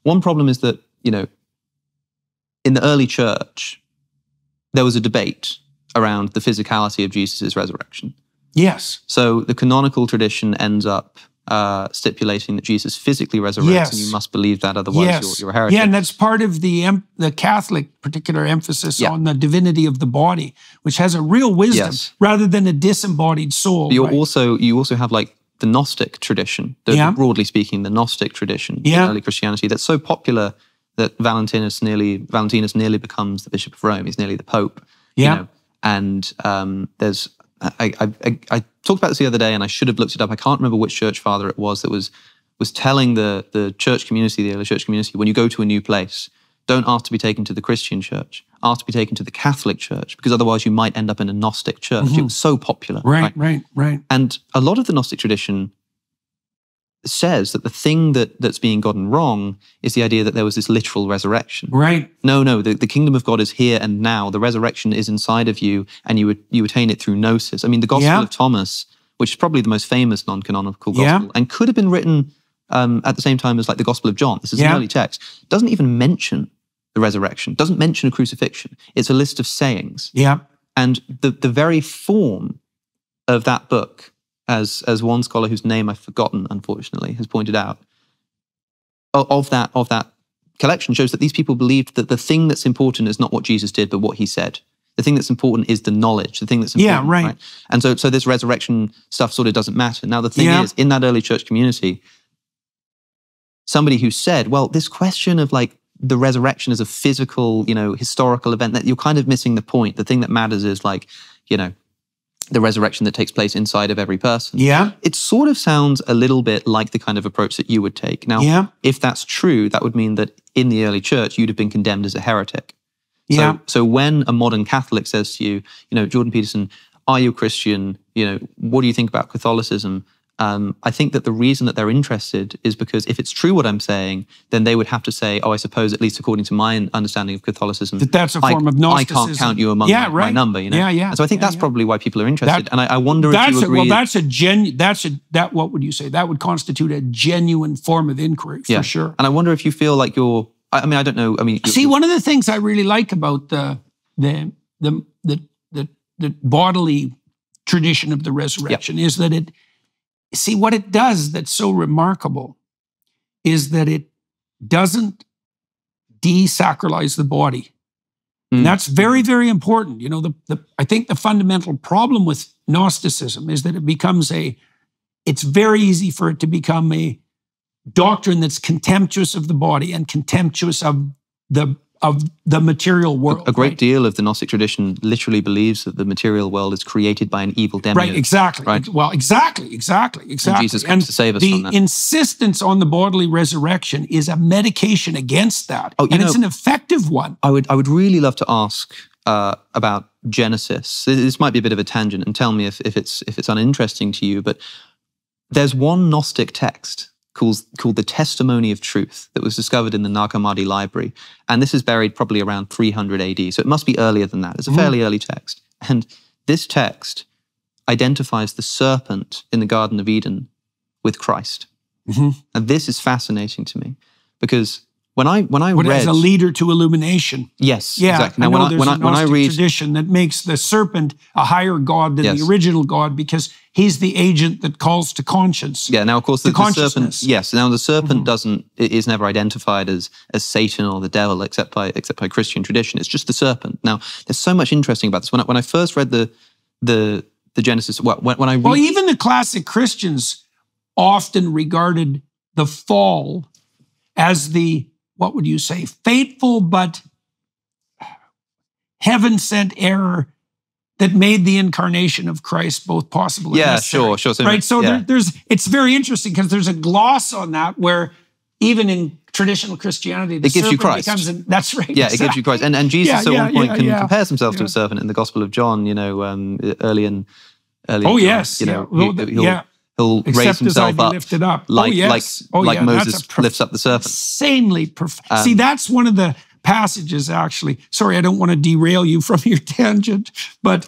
One problem is that, in the early church, there was a debate around the physicality of Jesus' resurrection. Yes. So the canonical tradition ends up stipulating that Jesus physically resurrects, and you must believe that, otherwise you're a heretic. Yeah, and that's part of the Catholic particular emphasis on the divinity of the body, which has a real wisdom rather than a disembodied soul. But you also have like the Gnostic tradition, broadly speaking, the Gnostic tradition in early Christianity that's so popular that Valentinus nearly becomes the Bishop of Rome. He's nearly the Pope. Yeah. And there's I talked about this the other day, and I should have looked it up. I can't remember which church father it was that was telling the church community, the early church community, when you go to a new place, don't ask to be taken to the Christian church. Ask to be taken to the Catholic church, because otherwise you might end up in a Gnostic church. It was so popular. Right. And a lot of the Gnostic tradition says that the thing that's being gotten wrong is the idea that there was this literal resurrection. Right. No, the kingdom of God is here and now. The resurrection is inside of you, and you attain it through gnosis. I mean, the Gospel of Thomas, which is probably the most famous non-canonical gospel, and could have been written at the same time as like the Gospel of John. This is an early text. Doesn't even mention the resurrection. Doesn't mention a crucifixion. It's a list of sayings. Yeah. And the very form of that book, as one scholar whose name I've forgotten, unfortunately, has pointed out, of that collection shows that these people believed that the thing that's important is not what Jesus did, but what he said. The thing that's important is the knowledge, the thing that's important. Yeah, right. And so this resurrection stuff sort of doesn't matter. Now, the thing is, in that early church community, somebody who said, well, this question of like the resurrection as a physical, historical event, that you're kind of missing the point. The thing that matters is like, the resurrection that takes place inside of every person. Yeah. It sort of sounds a little bit like the kind of approach that you would take. Now, if that's true, that would mean that in the early church, you'd have been condemned as a heretic. Yeah. So when a modern Catholic says to you, Jordan Peterson, are you a Christian? What do you think about Catholicism? I think that the reason that they're interested is because if it's true what I'm saying, then they would have to say, I suppose, at least according to my understanding of Catholicism, that's a form of Gnosticism. I can't count you among my number. Yeah. And so I think that's probably why people are interested. And I wonder if you agree. What would you say? That would constitute a genuine form of inquiry, for sure. And I wonder if you feel like I don't know. See, one of the things I really like about the bodily tradition of the resurrection is that what it does that's so remarkable is that it doesn't desacralize the body. And that's very, very important. I think the fundamental problem with Gnosticism is that it's very easy for it to become a doctrine that's contemptuous of the body and contemptuous of the material world. A great deal of the Gnostic tradition literally believes that the material world is created by an evil demiurge. Right, exactly. Right? Well, exactly. And Jesus comes to save us from that. The insistence on the bodily resurrection is a medication against that. And it's an effective one. I would really love to ask about Genesis. This might be a bit of a tangent, and tell me if it's uninteresting to you, but there's one Gnostic text called the Testimony of Truth that was discovered in the Nag Hammadi library. And this is buried probably around 300 AD. So it must be earlier than that. It's a fairly early text. And this text identifies the serpent in the Garden of Eden with Christ. And this is fascinating to me because when I read as a leader to illumination. Yes, exactly. Now when I read tradition that makes the serpent a higher god than the original God because he's the agent that calls to conscience. Yeah. Now, of course, the serpent. Yes. Now the serpent is never identified as Satan or the devil except by Christian tradition. It's just the serpent. Now, there's so much interesting about this. When I first read the Genesis, even the classic Christians often regarded the fall as the, what would you say, fateful but heaven-sent error that made the incarnation of Christ both possible and necessary. Sure. So, right? So it's very interesting because there's a gloss on that where even in traditional Christianity, it gives you Christ. That's right. Yeah, exactly. It gives you Christ. And Jesus at one point compares himself to a serpent in the Gospel of John, early in Oh, yes. He'll raise himself up, lifted up. like Moses lifts up the serpent. Insanely profound. See, that's one of the passages, actually. Sorry, I don't want to derail you from your tangent, but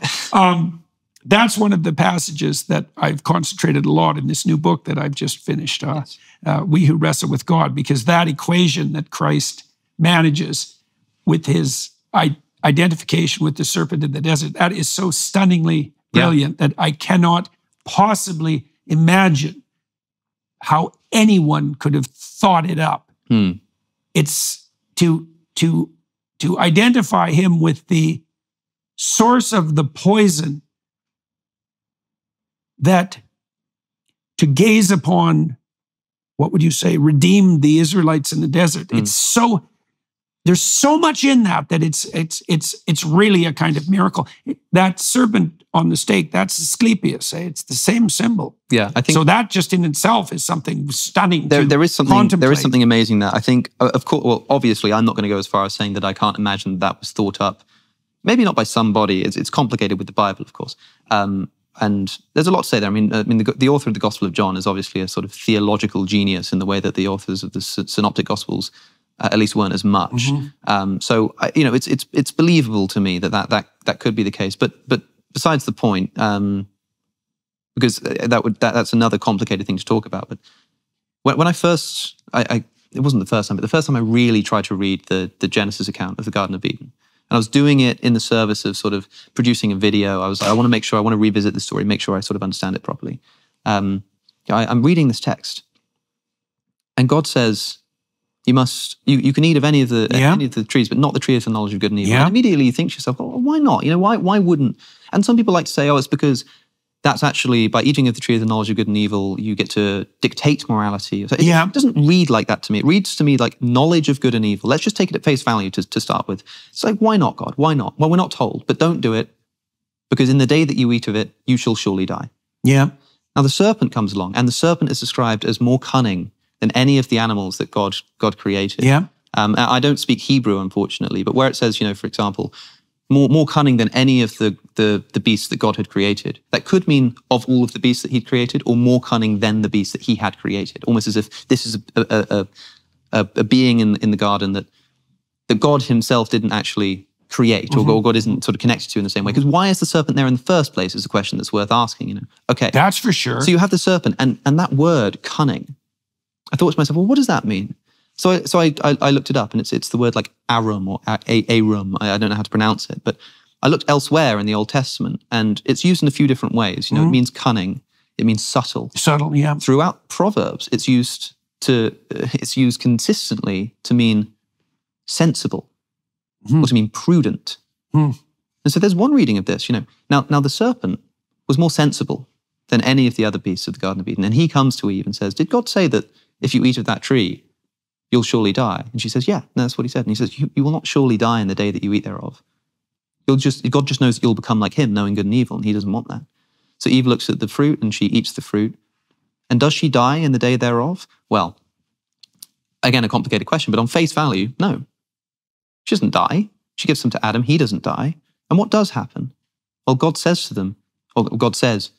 That's one of the passages that I've concentrated a lot in this new book that I've just finished, Yes. We Who Wrestle with God, because that equation that Christ manages with his identification with the serpent in the desert, that is so stunningly brilliant that I cannot possibly imagine how anyone could have thought it up. It's to identify him with the source of the poison, that to gaze upon, what would you say, redeemed the Israelites in the desert. It's so, there's so much in that it's really a kind of miracle. That serpent on the stake, that's Asclepius. It's the same symbol. Yeah, I think so. That just in itself is something stunning. There is something amazing there. I think, of course, well, obviously, I'm not going to go as far as saying that I can't imagine that was thought up. Maybe not by somebody. It's complicated with the Bible, of course. And there's a lot to say there. I mean, the author of the Gospel of John is obviously a sort of theological genius in the way that the authors of the Synoptic Gospels at least weren't as much. So it's believable to me that could be the case. But besides the point, because that's another complicated thing to talk about. But when I first, it wasn't the first time, but the first time I really tried to read the Genesis account of the Garden of Eden. And I was doing it in the service of sort of producing a video. I want to revisit the story, make sure I sort of understand it properly. I'm reading this text, and God says, you can eat of any of the trees, but not the tree of the knowledge of good and evil. And immediately you think to yourself, well, why not? Why wouldn't? And some people like to say, it's because that's actually, by eating of the tree of the knowledge of good and evil, you get to dictate morality. So it doesn't read like that to me. It reads to me like knowledge of good and evil. Let's just take it at face value to start with. It's like, why not, God? Why not? Well, we're not told, but don't do it, because in the day that you eat of it, you shall surely die. Yeah. Now the serpent comes along, and the serpent is described as more cunning than any of the animals that God created. Yeah. I don't speak Hebrew, unfortunately, but where it says, for example, more cunning than any of the beasts that God had created. That could mean of all of the beasts that he'd created, or more cunning than the beasts that he had created. Almost as if this is a being in the garden that God himself didn't actually create, or God isn't sort of connected to in the same way. Because why is the serpent there in the first place is a question that's worth asking. Okay. That's for sure. So you have the serpent, and that word, cunning. I thought to myself, well, what does that mean? So I looked it up, and it's the word like arum or arum. I don't know how to pronounce it, but I looked elsewhere in the Old Testament, and it's used in a few different ways. It means cunning, it means subtle. Subtle, yeah. Throughout Proverbs, it's used consistently to mean sensible, or to mean prudent. And so there's one reading of this. Now the serpent was more sensible than any of the other beasts of the Garden of Eden, and he comes to Eve and says, "Did God say that if you eat of that tree, you'll surely die?" And she says, "Yeah, that's what he said." And he says, you will not surely die in the day that you eat thereof. God just knows that you'll become like him, knowing good and evil, and he doesn't want that. So Eve looks at the fruit, and she eats the fruit. And does she die in the day thereof? Well, again, a complicated question, but on face value, no. She doesn't die. She gives them to Adam, he doesn't die. And what does happen? Well, God says to them, or God says,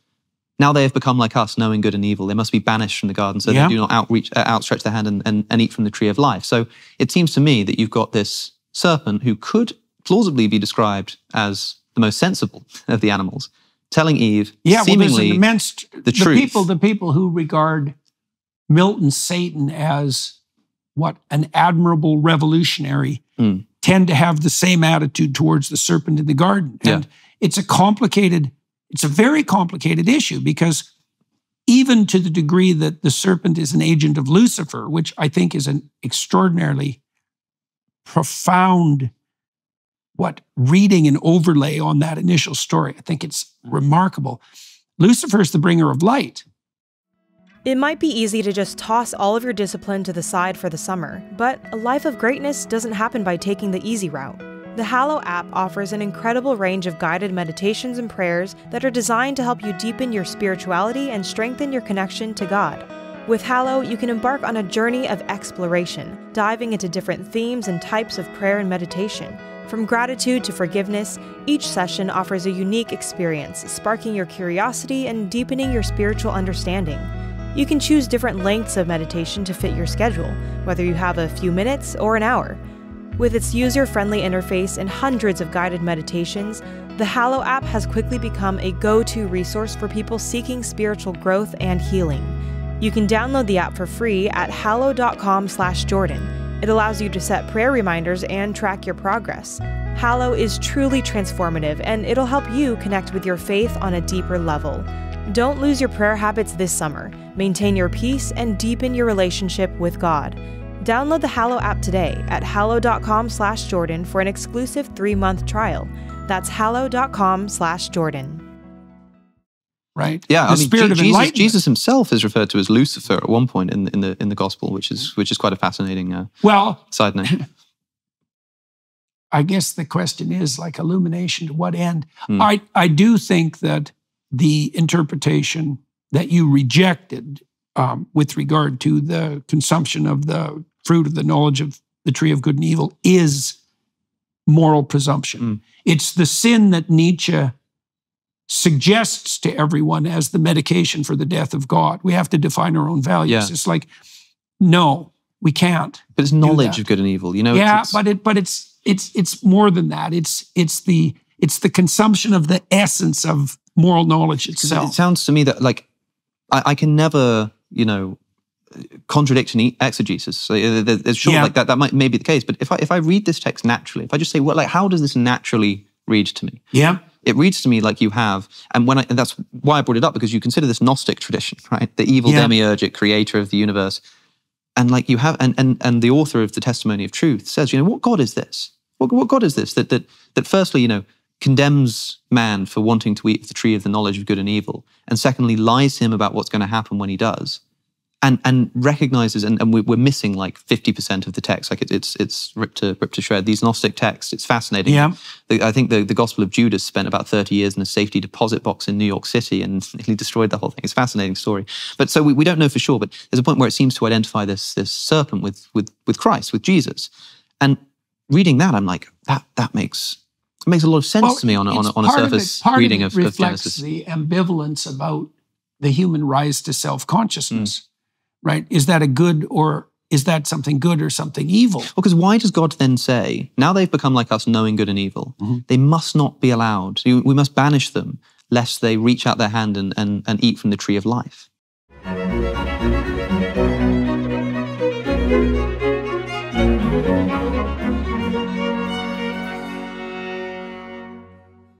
now they have become like us, knowing good and evil. They must be banished from the garden, so they do not outstretch their hand and eat from the tree of life. So it seems to me that you've got this serpent who could plausibly be described as the most sensible of the animals, telling Eve seemingly the truth. The people who regard Milton Satan as an admirable revolutionary tend to have the same attitude towards the serpent in the garden. And it's a very complicated issue, because even to the degree that the serpent is an agent of Lucifer, which I think is an extraordinarily profound reading and overlay on that initial story. I think it's remarkable. Lucifer is the bringer of light. It might be easy to just toss all of your discipline to the side for the summer, but a life of greatness doesn't happen by taking the easy route. The Hallow app offers an incredible range of guided meditations and prayers that are designed to help you deepen your spirituality and strengthen your connection to God. With Hallow, you can embark on a journey of exploration, diving into different themes and types of prayer and meditation. From gratitude to forgiveness, each session offers a unique experience, sparking your curiosity and deepening your spiritual understanding. You can choose different lengths of meditation to fit your schedule, whether you have a few minutes or an hour. With its user-friendly interface and hundreds of guided meditations, The Hallow app has quickly become a go-to resource for people seeking spiritual growth and healing. You can download the app for free at hallow.com/Jordan. It allows you to set prayer reminders and track your progress. Hallow is truly transformative, and it'll help you connect with your faith on a deeper level. Don't lose your prayer habits this summer. Maintain your peace and deepen your relationship with God. Download the Hallow app today at hallow.com/Jordan for an exclusive 3-month trial. That's hallow.com/Jordan. Right? Yeah, the spirit of enlightenment. Jesus himself is referred to as Lucifer at one point in the gospel, which is quite a fascinating side note. I guess the question is, like, illumination to what end? I do think that the interpretation that you rejected with regard to the consumption of the fruit of the knowledge of the tree of good and evil is moral presumption. It's the sin that Nietzsche suggests to everyone as the medication for the death of God. We have to define our own values. Yeah. It's like, no, we can't. But it's knowledge of good and evil, you know. But it's more than that. It's the consumption of the essence of moral knowledge itself. It sounds to me that, like, I can never, contradict an exegesis. So like that might be the case. But if I read this text naturally, if I just say, well, like, how does this naturally read to me? Yeah. It reads to me like you have, and that's why I brought it up, because you consider this Gnostic tradition, right? The evil demiurgic creator of the universe. And like you have, and the author of the Testimony of Truth says, what God is this? What God is this? That firstly, condemns man for wanting to eat of the tree of the knowledge of good and evil, and secondly, lies to him about what's going to happen when he does, and recognizes, and we're missing like 50% of the text. Like it's ripped to shred. These Gnostic texts, it's fascinating. Yeah. I think the Gospel of Judas spent about 30 years in a safety deposit box in New York City and he destroyed the whole thing. It's a fascinating story. But so we don't know for sure, but there's a point where it seems to identify this serpent with Christ, with Jesus. And reading that, I'm like, that makes a lot of sense to me on a surface reading of Genesis. The ambivalence about the human rise to self-consciousness, right? Is that a good, or is that something good or something evil? Well, because why does God then say, now they've become like us, knowing good and evil, they must not be allowed, we must banish them, lest they reach out their hand and eat from the tree of life?